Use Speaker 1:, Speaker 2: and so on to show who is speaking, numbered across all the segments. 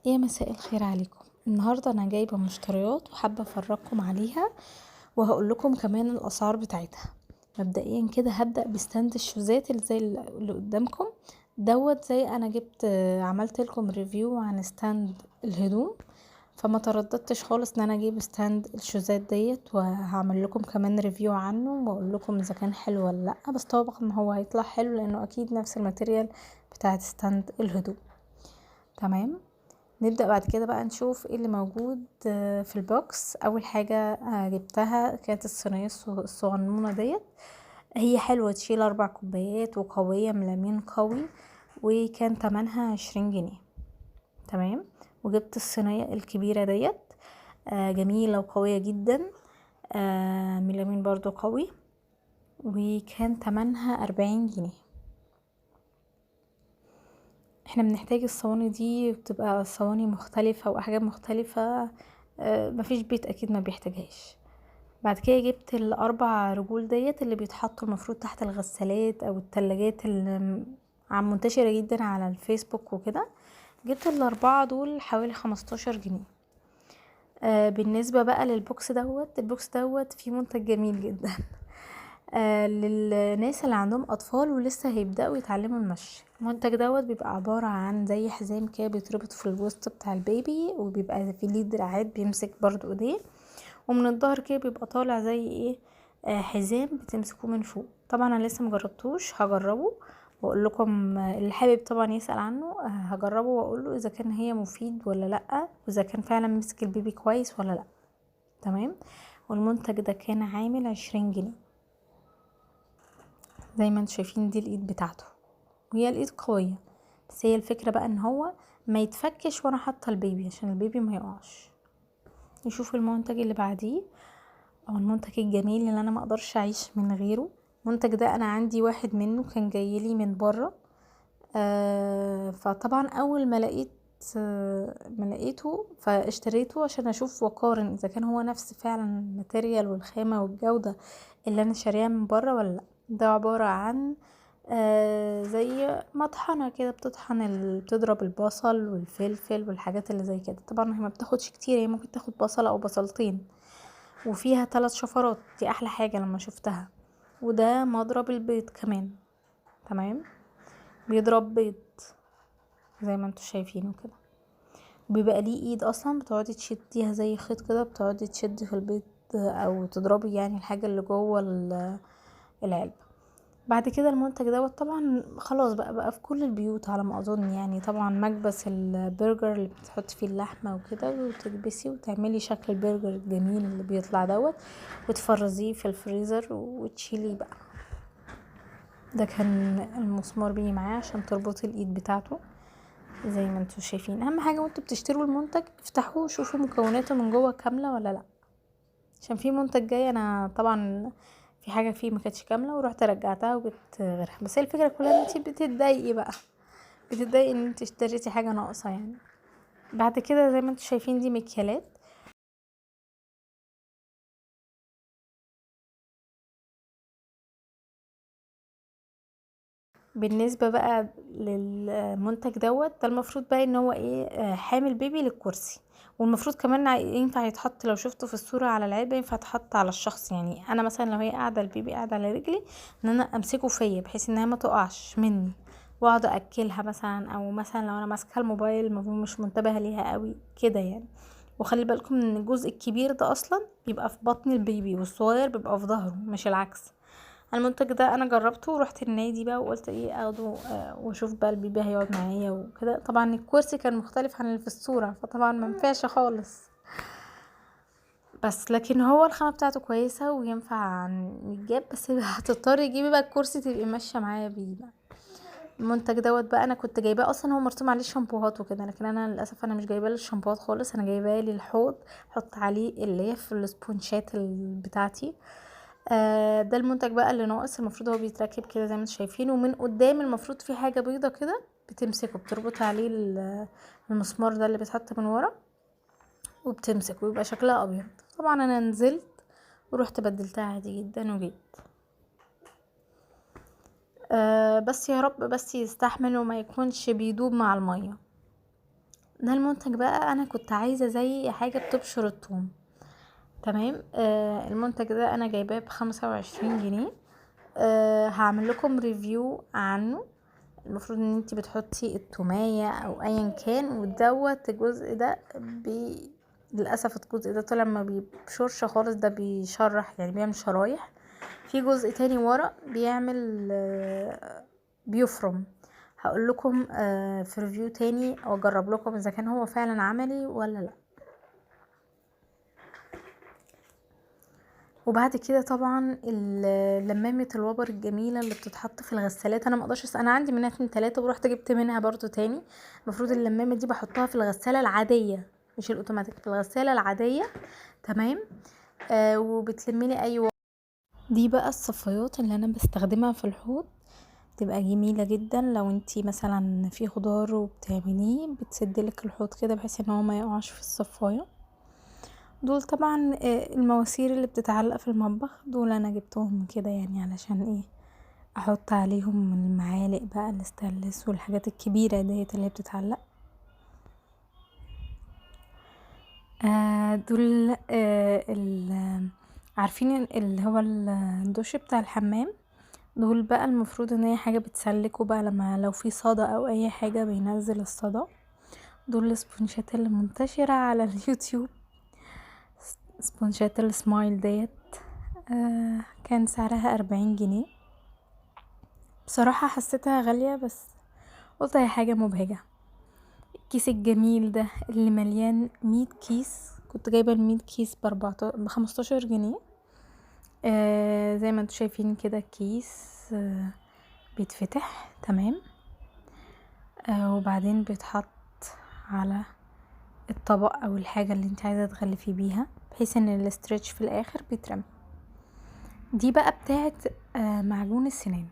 Speaker 1: يا مساء الخير عليكم. النهارده انا جايبه مشتريات وحابه افرجكم عليها وهقول لكم كمان الاسعار بتاعتها. مبدئيا كده هبدا بستاند الشوزات اللي زي اللي قدامكم دوت. زي انا جبت عملت لكم ريفيو عن ستاند الهدوم، فما ترددتش خالص ان انا اجيب ستاند الشوزات ديت، وهعمل لكم كمان ريفيو عنه واقول لكم اذا كان حلو ولا لا. بس طبعا هو هيطلع حلو لانه اكيد نفس الماتيريال بتاعت ستاند الهدوم. تمام، نبدأ بعد كده بقى نشوف ايه اللي موجود في البوكس. اول حاجة جبتها كانت الصينية الصغنونة ديت. هي حلوة، تشيل 4 كوبايات وقوية من لمين قوي، وكان تمنها 20 جنيه. تمام، وجبت الصينية الكبيرة ديت جميلة وقوية جدا، ميلامين برضو قوي، وكان تمنها 40 جنيه. احنا بنحتاج الصواني دي، بتبقى صواني مختلفة واحجام مختلفة. مفيش بيت اكيد ما بيحتاجهاش. بعد كده جبت ال4 رجول ديت اللي بيتحطوا المفروض تحت الغسالات او التلاجات اللي عم منتشرة جدا على الفيسبوك وكده. جبت ال4 دول حوالي 15 جنيه. بالنسبة بقى للبوكس دوت، البوكس دوت فيه منتج جميل جدا للناس اللي عندهم اطفال ولسه هيبداوا يتعلموا المشي. المنتج دوت بيبقى عبارة عن زي حزام كده بيتربط في الوسط بتاع البيبي، وبيبقى فيه ليه دراعات بيمسك برضو ايديه، ومن الظهر كده بيبقى طالع زي ايه حزام بتمسكوه من فوق. طبعا انا لسه مجربتوش، هجربه واقول لكم. اللي حابب طبعا يسأل عنه هجربه واقول له اذا كان هي مفيد ولا لا، واذا كان فعلا مسك البيبي كويس ولا لا. تمام، والمنتج ده كان عامل 20 جنيه. زي ما انتم شايفين دي الايد بتاعته، وهي الايد قوية، بس هي الفكرة بقى ان هو ما يتفكش وانا حاطة البيبي عشان البيبي ما يقعش. نشوف المنتج اللي بعديه، او المنتج الجميل اللي انا ما اقدرش اعيش من غيره. المنتج ده انا عندي واحد منه كان جايلي من بره، فطبعا اول ما لقيته فاشتريته عشان اشوف واقارن اذا كان هو نفس فعلا الماتيريال والخامة والجودة اللي انا شاريها من بره ولا لا. ده عبارة عن زي مطحنة كده بتضرب البصل والفلفل والحاجات اللي زي كده. طبعا هي ما بتاخدش كتير، هي ممكن تاخد بصلة او بصلتين، وفيها 3 شفرات. دي احلى حاجة لما شفتها. وده مضرب البيض كمان. تمام، بيضرب بيض زي ما انتوا شايفينه كده. بيبقى ليه ايد اصلا بتقعدي تشديها زي خيط كده، بتقعدي تشدي في البيض او تضربي يعني الحاجة اللي جوه العلبة. بعد كده المنتج دوت طبعا خلاص بقى في كل البيوت على ما اظن. يعني طبعا مكبس البرجر اللي بتحط فيه اللحمه وكده، وتكبسي وتعملي شكل البرجر الجميل اللي بيطلع دوت، وتفرزيه في الفريزر وتشيليه بقى. ده كان المسمار بيجي معاه عشان تربطي الايد بتاعته. زي ما انتوا شايفين، اهم حاجه وانتوا بتشتروا المنتج افتحوه وشوفوا مكوناته من جوه كامله ولا لا، عشان في منتج جاي انا طبعا في حاجه فيه ما كانتش كامله ورحت رجعتها وجبت غيرها. بس هي الفكره كلها ان انتي بتتضايقي بقى، بتتضايقي ان انتي اشتريتي حاجه ناقصه يعني. بعد كده زي ما انتوا شايفين دي مكيالات. بالنسبه بقى للمنتج دوت، ده المفروض بقى ان هو ايه حامل بيبي للكرسي، والمفروض كمان ينفع يتحط، لو شفته في الصوره على العلبه ينفع يتحط على الشخص. يعني انا مثلا لو هي قاعده البيبي قاعده على رجلي، ان انا امسكه فيا بحيث انها ما تقعش مني، واقعد اكلها مثلا، او مثلا لو انا ماسكه الموبايل مش منتبهه ليها قوي كده يعني. وخلي بالكم ان الجزء الكبير ده اصلا بيبقى في بطن البيبي، والصغير بيبقى في ظهره مش العكس. المنتج ده انا جربته ورحت النادي بقى وقلت ايه اخده واشوف بقى البيبي هيقعد معايا وكده. طبعا الكرسي كان مختلف عن اللي في الصورة، فطبعا ما ينفعش خالص. بس لكن هو الخامة بتاعته كويسة وينفع يتجاب، بس هتضطري تجيبي بقى الكرسي تبقي ماشية معايا بيه بقى. المنتج دوت بقى انا كنت جايباه اصلا، هو مرسوم عليه شامبوهات وكده، لكن انا للاسف انا مش جايباه للشامبوهات خالص، انا جايباه للحوض احط عليه اللي هي في السبونشات بتاعتي. ده المنتج بقى اللي ناقص. المفروض هو بيتركب كده زي ما انتم شايفين، ومن قدام المفروض في حاجه بيضه كده بتمسكه، بتربط عليه المسمار ده اللي بيتحط من ورا وبتمسك ويبقى شكلها ابيض. طبعا انا نزلت ورحت بدلتها عادي جدا وجيت. بس يا رب بس يستحمل وما يكونش بيدوب مع الميه. ده المنتج بقى انا كنت عايزة زي حاجة بتبشر الثوم. تمام. المنتج ده انا جايباه ب25 جنيه. هعمل لكم ريفيو عنه. المفروض ان انتي بتحطي التومية او ايا كان، ودوت الجزء ده للاسف الجزء ده طلع ما بيبشرش خالص، ده بيشرح يعني بيعمل شرايح. في جزء تاني ورا بيعمل بيفرم. هقول لكم في ريفيو تاني او اجرب لكم اذا كان هو فعلا عملي ولا لا. وبعد كده طبعا لمامة الوبر الجميلة اللي بتتحط في الغسالات، انا مقدرش انا عندي منها 2 3 ورحت جبت منها برضو تاني. المفروض اللمامة دي بحطها في الغسالة العادية مش الاوتوماتيك، في الغسالة العادية. تمام. وبتلملي دي بقى الصفايات اللي انا بستخدمها في الحوض، بتبقى جميلة جدا لو انتي مثلا في خضار وبتعمليه بتسدلك الحوض كده بحيث ان هو ما يقعش في الصفاية. دول طبعا المواسير اللي بتتعلق في المطبخ، دول انا جبتهم كده يعني علشان احط عليهم المعالق بقى الاستانلس والحاجات الكبيرة ديت اللي بتتعلق. دول عارفين اللي هو الدش بتاع الحمام، دول بقى المفروض ان هي حاجة بتسلكوا بقى لما لو في صدى او اي حاجة بينزل الصدى. دول السبونشات اللي منتشرة على اليوتيوب، سبونشات السمايل ديت. كان سعرها 40 جنيه. بصراحة حسيتها غالية بس قلت هي حاجة مبهجة. الكيس الجميل ده اللي مليان 100 كيس، كنت جايبة ال100 كيس ب15 جنيه. زي ما انتوا شايفين كده كيس بيتفتح. تمام. وبعدين بيتحط على الطبق او الحاجة اللي انت عايزة تغلفي بيها بحيث ان الاسترتش في الاخر بيترمي. دي بقى بتاعت معجون السنان،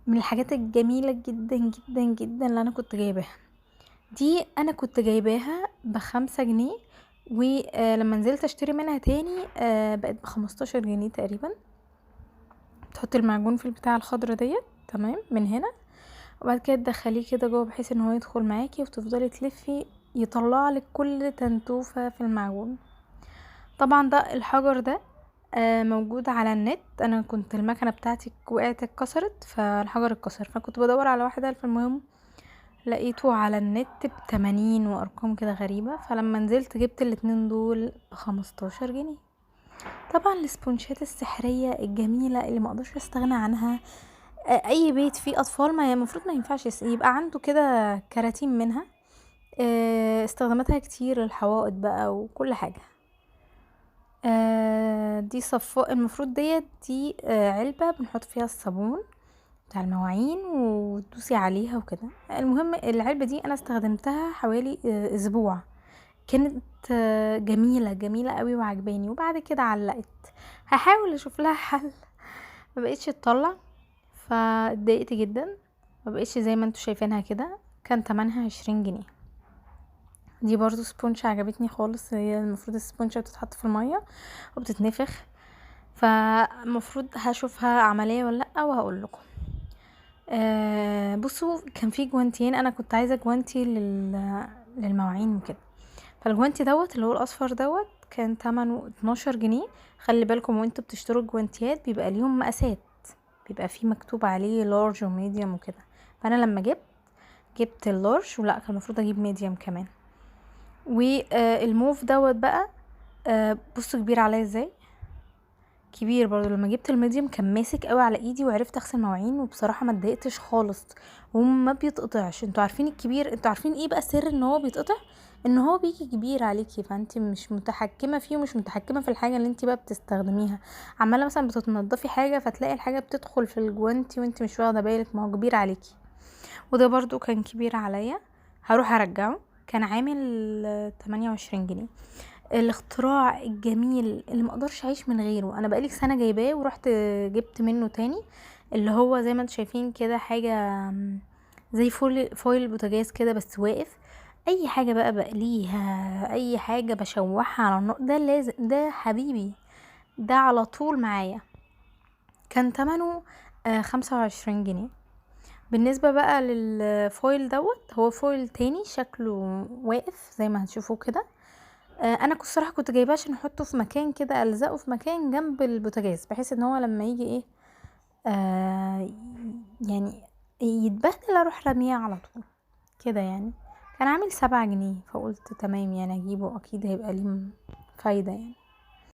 Speaker 1: من الحاجات الجميلة جدا جدا جدا اللي انا كنت جايباها. دي انا كنت جايباها ب5 جنيه، ولما نزلت اشتري منها تاني بقت ب15 جنيه تقريبا. تحطي المعجون في البتاع الخضرة ديت. تمام. من هنا وبعد كده تدخليه كده جوه بحيث ان هو يدخل معاكي وتفضلي تلفي يطلعلك كل تنتوفة في المعجون. طبعا ده الحجر ده موجود على النت. انا كنت المكنه بتاعتي وقعت اتكسرت فالحجر اتكسر، فكنت بدور على واحده. فالمهم لقيته على النت ب80 وارقام كده غريبه، فلما نزلت جبت الاتنين دول ب15 جنيه. طبعا السبونشات السحريه الجميله اللي مقدرش استغنى عنها. اي بيت فيه اطفال ما المفروض ما ينفعش يبقى عنده كده كراتين منها. استخداماتها كتير، الحوائط بقى وكل حاجه. دي صفاء المفروض دي علبة بنحط فيها الصابون بتاع المواعين وتدوسي عليها وكده. المهم العلبة دي انا استخدمتها حوالي اسبوع، كانت جميلة جميلة قوي وعجباني. وبعد كده علقت، هحاول اشوف لها حل. ما بقيتش تطلع فاتضايقت جدا، ما بقيتش زي ما انتوا شايفينها كده. كان تمنها 20 جنيه. دي برضو سبونج عجبتني خالص. هي المفروض السبونج بتتحط في المية وبتتنفخ، فمفروض هشوفها عملية ولا لا وهقول لكم. بصوا كان في جوانتين، انا كنت عايزة جوانتي للمواعين وكده. فالجوانتي دوت اللي هو الاصفر دوت كان تمنه 12 جنيه. خلي بالكم وانتوا بتشتروا الجوانتيات بيبقى ليهم مقاسات، بيبقى فيه مكتوب عليه لارج وميديوم وكده. فانا لما جبت اللارج، ولا كان المفروض اجيب ميديوم كمان. والموف دوت بقى بصوا كبير عليا ازاي، كبير برضو. لما جبت الميديوم كان ماسك قوي على ايدي وعرفت اغسل مواعين، وبصراحه ما اتضايقتش خالص وما بيتقطعش. انتوا عارفين الكبير، انتوا عارفين ايه بقى سر ان هو بيتقطع؟ ان هو بيجي كبير عليكي، فانت مش متحكمه فيه ومش متحكمه في الحاجه اللي انت بقى بتستخدميها. عماله مثلا بتتنضفي حاجه فتلاقي الحاجه بتدخل في الجوانتي وانت مش واخده بالك، ما هو كبير عليكي. وده برضو كان كبير عليا، هروح ارجعه. كان عامل 28 جنيه. الاختراع الجميل اللي مقدرش اعيش من غيره، انا بقالي سنه جايباه ورحت جبت منه تاني. اللي هو زي ما انتوا شايفين كده حاجه زي فويل بوتاجاز كده بس واقف. اي حاجه بقى بقليها، اي حاجه بشوحها على النار، ده لازم، ده حبيبي، ده على طول معايا. كان تمنه 25 جنيه. بالنسبة بقى للفويل دوت، هو فويل تاني شكله واقف زي ما هتشوفوه كده. انا الصراحه كنت جايباه عشان احطه في مكان كده، الزقه في مكان جنب البوتاجاز، بحيث ان هو لما يجي ايه آه يعني يتبهدل اروح رميه على طول كده يعني. كان عامل 7 جنيه، فقلت تمام يعني اجيبه، اكيد هيبقى ليه فايده يعني.